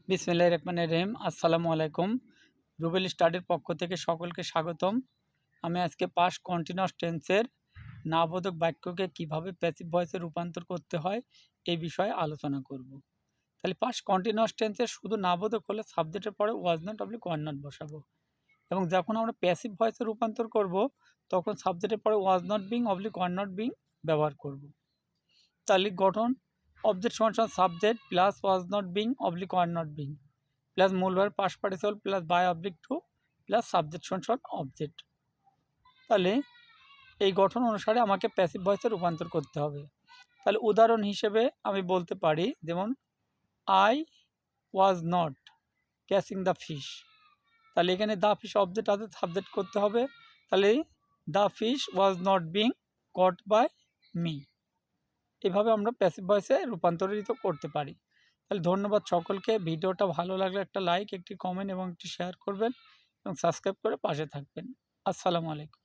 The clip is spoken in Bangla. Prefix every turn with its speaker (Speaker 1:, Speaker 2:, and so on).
Speaker 1: বিসমিল্লাহির রহমানির রহিম। আসসালামু আলাইকুম। রুবেল স্টাডির পক্ষ থেকে সকলকে স্বাগতম। আমি আজকে পাস্ট কন্টিনিউয়াস টেন্সের নাবোধক বাক্যকে কিভাবে প্যাসিভ ভয়েসে রূপান্তর করতে হয় এই বিষয়ে আলোচনা করব। তাহলে পাস্ট কন্টিনিউয়াস টেন্সের শুধু নাবোধক হলে সাবজেক্টের পরে was not oblique were not বসাবো, এবং যখন আমরা প্যাসিভ ভয়েসে রূপান্তর করব তখন সাবজেক্টের পরে was not being oblique were not being ব্যবহার করব। তাহলে গঠন: অবজেক্ট সমান subject plus was not being oblique were not being plus মূল verb past participle plus by oblique to plus subject সমান অবজেক্ট। তাহলে এই গঠন অনুসারে আমাকে প্যাসিভ ভয়েসে রূপান্তর করতে হবে। তাহলে উদাহরণ হিসেবে আমি বলতে পারি, যেমন I was not catching the fish. তাহলে এখানে দ্য ফিশ অবজেক্ট আছে, সাবজেক্ট করতে হবে। তাহলে the fish was not being caught by me. এভাবে আমরা প্যাসিভ ভয়েসে রূপান্তরিত করতে পারি। তাহলে ধন্যবাদ সকলকে। ভিডিওটা ভালো লাগলে একটা লাইক, একটি কমেন্ট এবং একটি শেয়ার করবেন এবং সাবস্ক্রাইব করে পাশে থাকবেন। আসসালামু আলাইকুম।